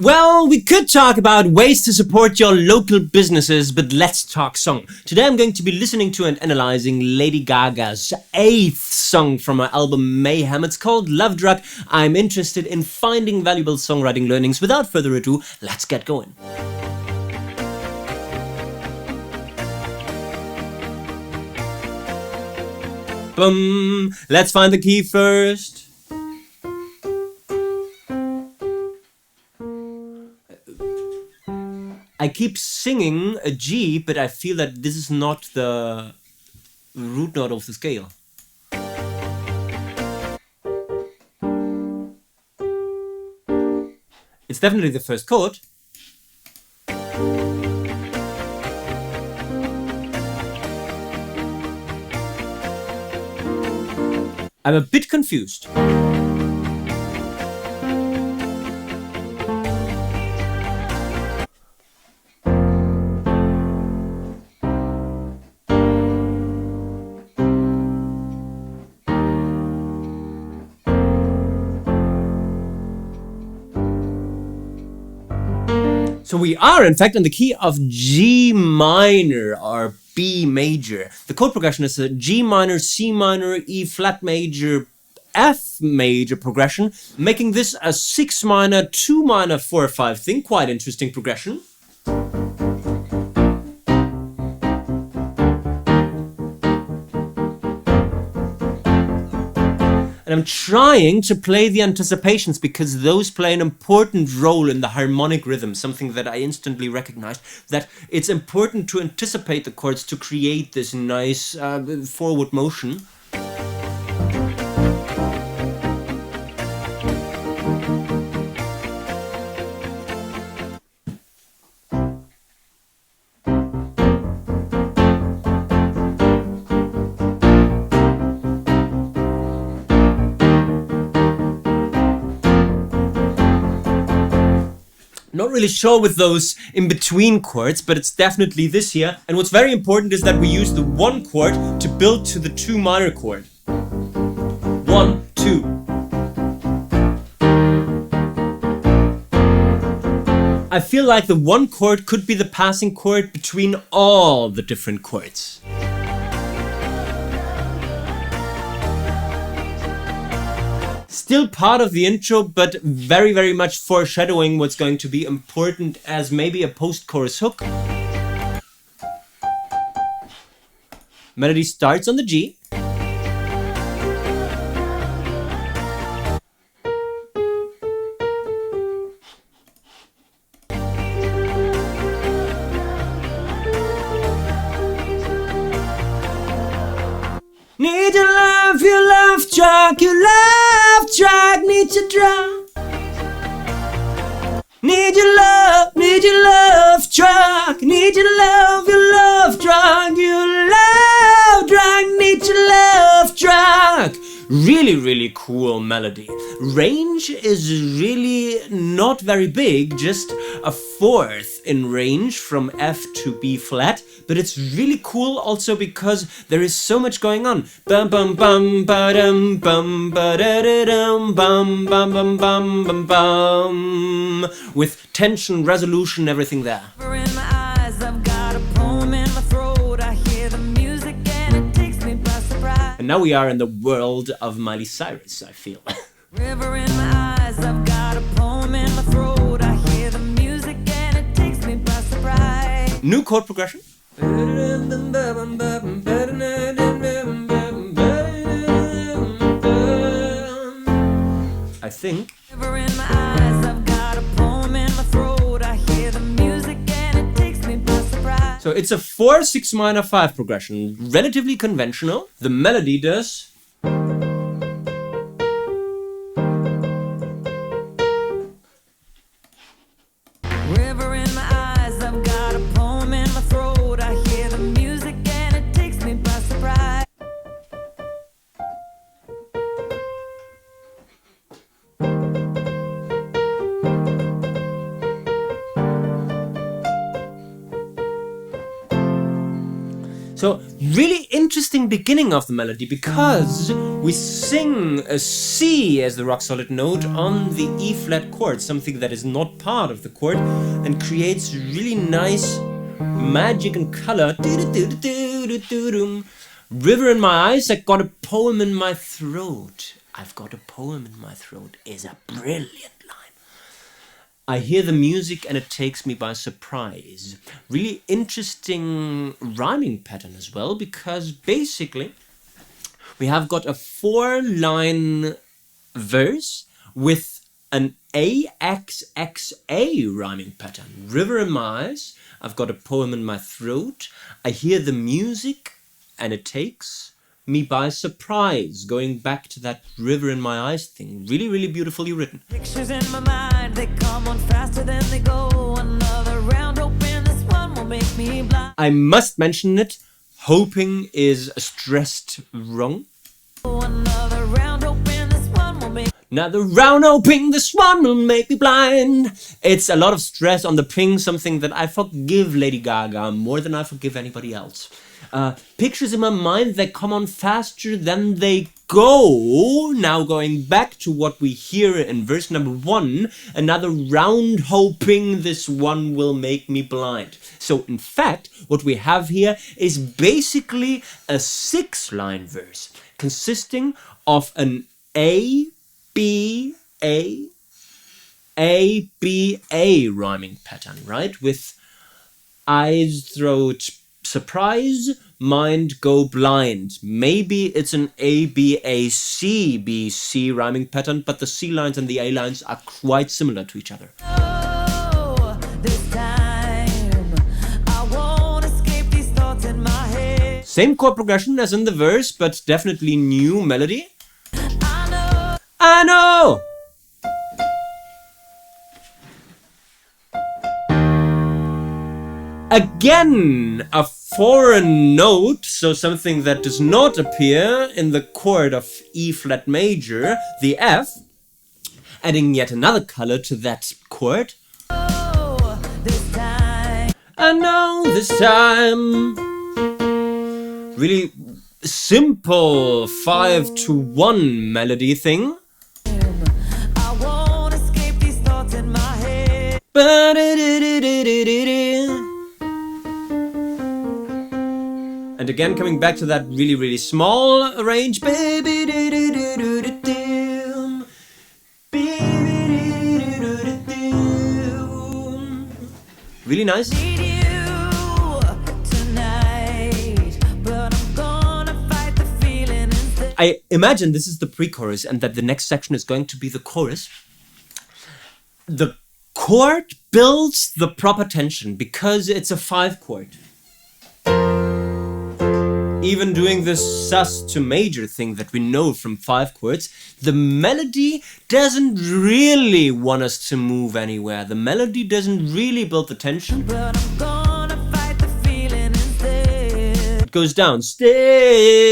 Well, we could talk about ways to support your local businesses, but let's talk song. Today I'm going to be listening to and analyzing Lady Gaga's 8th song from her album Mayhem. It's called Lovedrug. I'm interested in finding valuable songwriting learnings. Without further ado, let's get going. Boom! Let's find the key first. I keep singing a G, but I feel that this is not the root note of the scale. It's definitely the first chord. I'm a bit confused. So we are, in fact, in the key of G minor or B major. The chord progression is a G minor, C minor, E flat major, F major progression, making this a 6 minor, 2 minor, 4, 5 thing. Quite interesting progression. And I'm trying to play the anticipations because those play an important role in the harmonic rhythm, something that I instantly recognized, that it's important to anticipate the chords to create this nice forward motion. Not really sure with those in-between chords, but it's definitely this here. And what's very important is that we use the 1 chord to build to the 2 minor chord. 1, 2. I feel like the 1 chord could be the passing chord between all the different chords. Still part of the intro, but very, very much foreshadowing what's going to be important as maybe a post-chorus hook. Melody starts on the G. Need your love, your love track, your love track, need your drum. Need your love track, need your love track, your love track, need your love track. Really, really cool melody. Range is really not very big, just a 4th in range from F to B flat, but it's really cool also because there is so much going on. Bum bum bum ba dum bum ba da da dum bum bum bum bum bum bum, with tension, resolution, everything there. And now we are in the world of Miley Cyrus, I feel. River in my eyes, I've got a poem in my throat. I hear the music and it takes me by surprise. New chord progression. I think. River in my eyes, I've got a poem in my throat. I hear the music and it takes me by surprise. So it's a 4, 6 minor 5 progression, relatively conventional. The melody does. River in my eyes, I've got a poem in my throat. I hear the music and it takes me by surprise. So really interesting beginning of the melody, because we sing a C as the rock solid note on the E flat chord, something that is not part of the chord, and creates really nice magic and color. River in my eyes, I got a poem in my throat. I've got a poem in my throat is a brilliant line. I hear the music and it takes me by surprise. Really interesting rhyming pattern as well, because basically we have got a 4-line verse with an AXXA rhyming pattern. River in my eyes, I've got a poem in my throat. I hear the music and it takes me by surprise, going back to that river in my eyes thing. Really, really beautifully written. Pictures in my mind, they come on faster than they go. Another round, hoping this one will make me blind. I must mention it, hoping is stressed wrong. Another round, hoping this one will make Another round, hoping this one will make me blind. It's a lot of stress on the ping, something that I forgive Lady Gaga more than I forgive anybody else. Pictures in my mind, they come on faster than they go. Now going back to what we hear in verse number 1, another round hoping this one will make me blind. So in fact, what we have here is basically a 6-line verse consisting of an A, B, A, B, A rhyming pattern, right? With eyes, throat, surprise, mind, go blind. Maybe it's an A, B, A, C, B, C rhyming pattern, but the C lines and the A lines are quite similar to each other. this time. I won't escape these thoughts in my head. Same chord progression as in the verse, but definitely new melody. I know. Again, a foreign note, so something that does not appear in the chord of E flat major, the F, adding yet another color to that chord. This time. I know this time. Really simple 5-to-1 melody thing. I won't escape these thoughts in my head. And again, coming back to that really, really small range. Really nice. Need you tonight, but I'm gonna fight the feeling instead. I imagine this is the pre-chorus and that the next section is going to be the chorus. The chord builds the proper tension because it's a 5 chord. Even doing this sus to major thing that we know from 5 chords, the melody doesn't really want us to move anywhere. The melody doesn't really build the tension. But I'm gonna fight the feeling instead. It goes down, stead.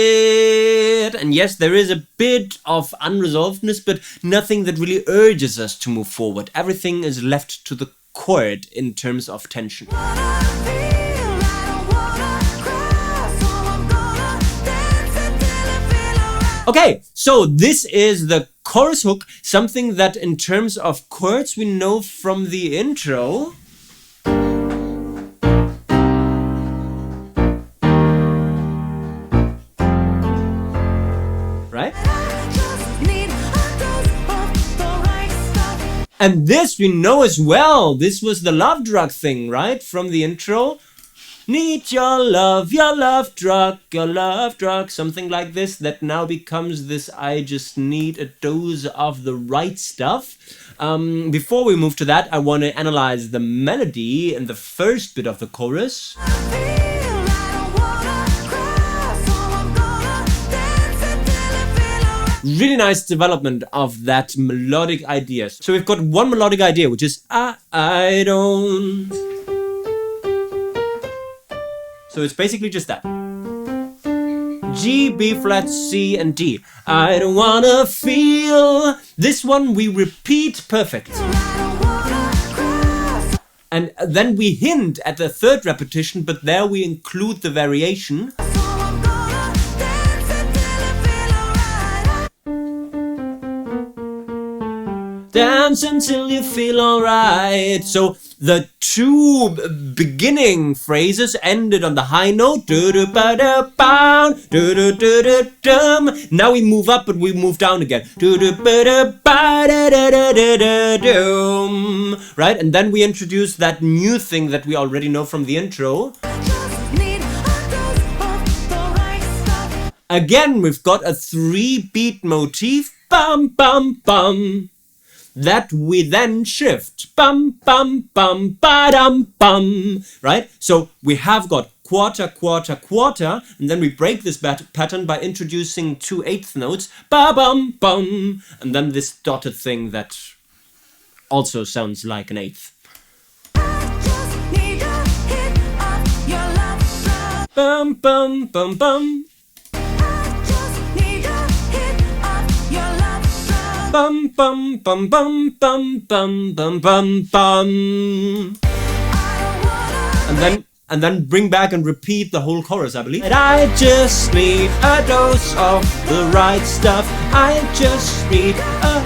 And yes, there is a bit of unresolvedness, but nothing that really urges us to move forward. Everything is left to the chord in terms of tension. What I feel, I don't wanna cry, so I'm gonna dance until I feel alright. Okay, so this is the chorus hook, something that in terms of chords we know from the intro. Right? I just need a dose of the right stuff. And this we know as well. This was the Lovedrug thing, right? From the intro. Need your love drug, something like this, that now becomes this I just need a dose of the right stuff. Before we move to that, I want to analyze the melody in the first bit of the chorus. I feel, I don't wanna cry, so I'm gonna dance until I feel alright. Really nice development of that melodic idea. So we've got one melodic idea, which is I don't. So it's basically just that. G, B flat, C, and D. I don't wanna feel. This one we repeat perfect. I don't wanna cry, And then we hint at the third repetition, but there we include the variation. so I'm gonna Dance until you feel alright. So the two beginning phrases ended on the high note. Now we move up, but we move down again. Right? And then we introduce that new thing that we already know from the intro. Just need a dose of the right stuff. Again, we've got a 3-beat motif. Bum, bum, bum. That we then shift. Bum, bum, bum, ba-dum, bum. Right? So we have got quarter, quarter, quarter, and then we break this pattern by introducing 2 8th notes. Ba-bum, bum. And then this dotted thing that also sounds like an 8th. I just need a hit of your love drug. Bum, bum, bum, bum. I just need a hit of your love drug. Bum, bum, bum, bum, bum, bum, bum, bum, bum. I don't wanna And then bring back and repeat the whole chorus, I believe. And I just need a dose of the right stuff. I just need a...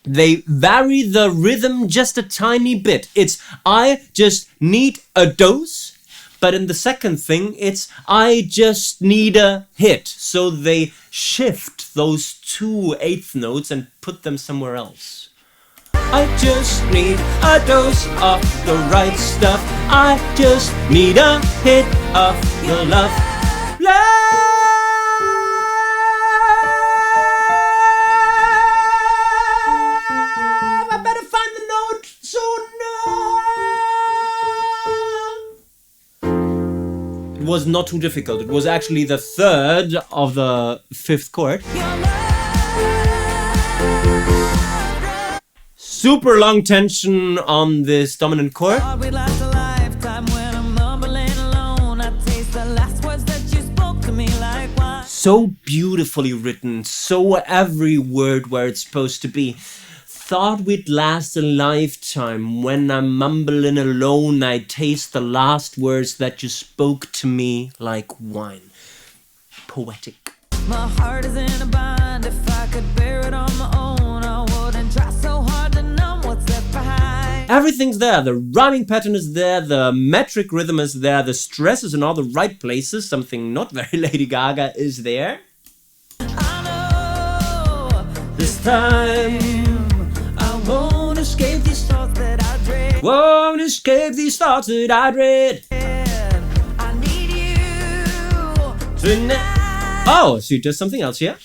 They vary the rhythm just a tiny bit. It's I just need a dose. But in the second thing, it's I just need a hit. So they shift those 2 8th notes and put them somewhere else. I just need a dose of the right stuff. I just need a hit of your love. I better find the note soon. It was not too difficult. It was actually the 3rd of the 5th chord. your love. Super long tension on this dominant chord. Thought we'd last a lifetime when I'm mumbling alone. I taste the last words that you spoke to me like wine. So beautifully written, so every word where it's supposed to be. Thought we'd last a lifetime. When I'm mumbling alone, I taste the last words that you spoke to me like wine. Poetic. My heart is in a bind. If I could bear it on my own, I wouldn't try so hard to numb what's left behind. Everything's there. The rhyming pattern is there. The metric rhythm is there. The stress is in all the right places. Something not very Lady Gaga is there. I know This time, I won't escape these thoughts that I dread. won't escape these thoughts that I dread. I need you Tonight. Oh, so there's something else here.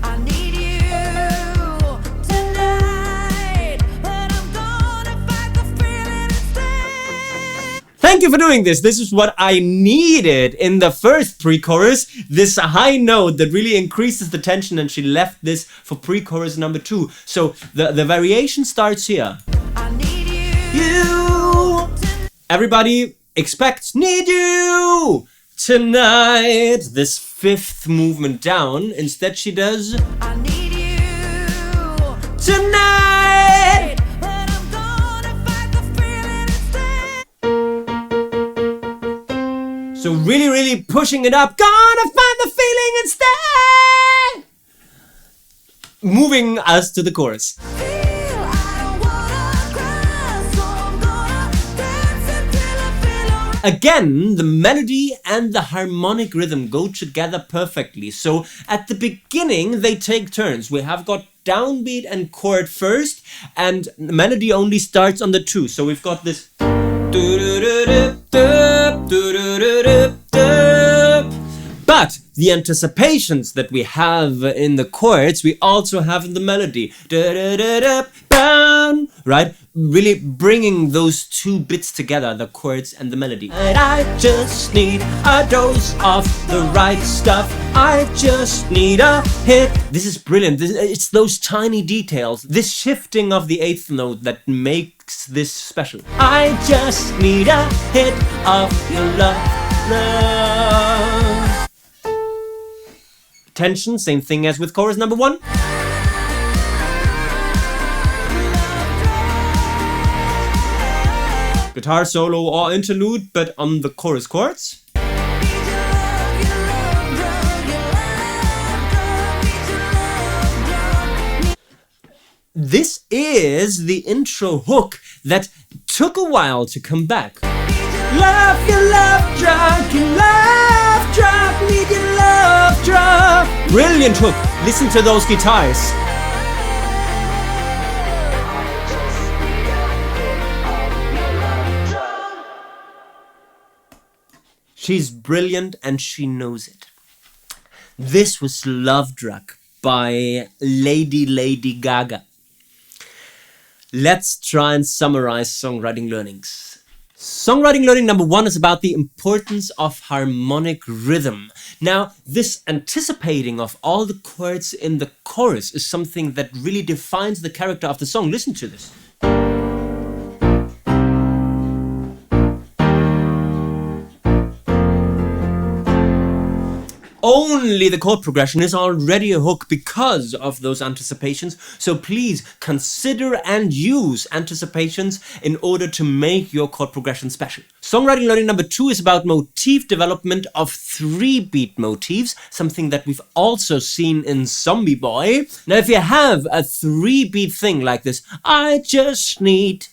I need you tonight, but I'm gonna fight the feeling instead. Thank you for doing this. This is what I needed in the first pre-chorus. This high note that really increases the tension, and she left this for pre-chorus number 2. So the variation starts here. I need you. You. Everybody expects need you tonight. This 5th movement down. Instead she does I need you tonight. but I'm gonna fight the feeling instead. So really pushing it up. Gonna find the feeling instead. Moving us to the chorus. Feel I don't wanna cry, so I'm gonna dance until I feel alright. Again, the melody and the harmonic rhythm go together perfectly. So at the beginning, they take turns. We have got downbeat and chord first, and the melody only starts on the 2. So we've got this. But the anticipations that we have in the chords, we also have in the melody. Right? Really bringing those 2 bits together, the chords and the melody. And I just need a dose of the right stuff. I just need a hit. This is brilliant. It's those tiny details, this shifting of the 8th note that makes this special. I just need a hit of your love. Tension, same thing as with chorus number 1. Guitar solo or interlude, but on the chorus chords. This is the intro hook that took a while to come back. Love your love drug, you love drug, need your love drug. Brilliant hook. Listen to those guitars. She's brilliant and she knows it. This was Lovedrug by Lady Gaga. Let's try and summarize songwriting learnings. Songwriting learning number 1 is about the importance of harmonic rhythm. Now, this anticipating of all the chords in the chorus is something that really defines the character of the song. Listen to this. Only the chord progression is already a hook because of those anticipations, so please consider and use anticipations in order to make your chord progression special. Songwriting learning number 2 is about motif development of 3-beat motifs, something that we've also seen in Zombie Boy. Now, if you have a 3-beat thing like this, I just need,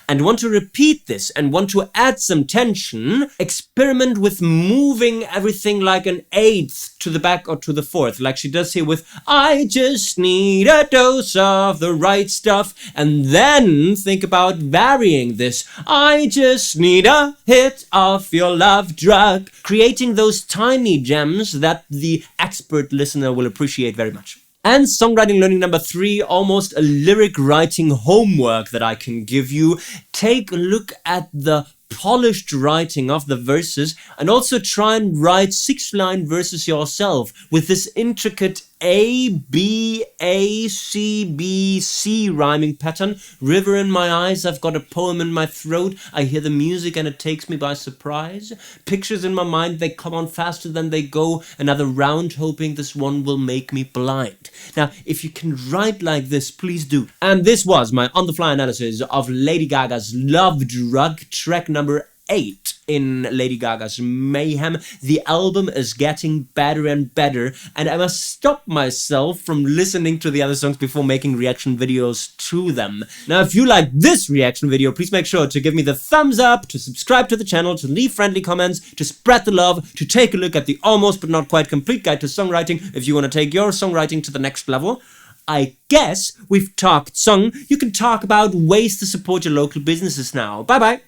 and want to repeat this and want to add some tension, experiment with moving everything like an 8th to the back or to the 4th, like she does here with I just need a dose of the right stuff, and then think about varying this. I just need a hit of your love drug, creating those tiny gems that the expert listener will appreciate very much. And songwriting learning number 3, almost a lyric writing homework that I can give you. Take a look at the polished writing of the verses and also try and write 6-line verses yourself with this intricate A, B, A, C, B, C rhyming pattern. River in my eyes, I've got a poem in my throat. I hear the music and it takes me by surprise. Pictures in my mind, they come on faster than they go. Another round, hoping this one will make me blind. Now, if you can write like this, please do. And this was my on-the-fly analysis of Lady Gaga's Lovedrug, track number 8 in Lady Gaga's Mayhem. The album is getting better and better, and I must stop myself from listening to the other songs before making reaction videos to them. Now, if you like this reaction video, please make sure to give me the thumbs up, to subscribe to the channel, to leave friendly comments, to spread the love, to take a look at the almost but not quite complete guide to songwriting if you want to take your songwriting to the next level. I guess we've talked song. You can talk about ways to support your local businesses now. Bye bye.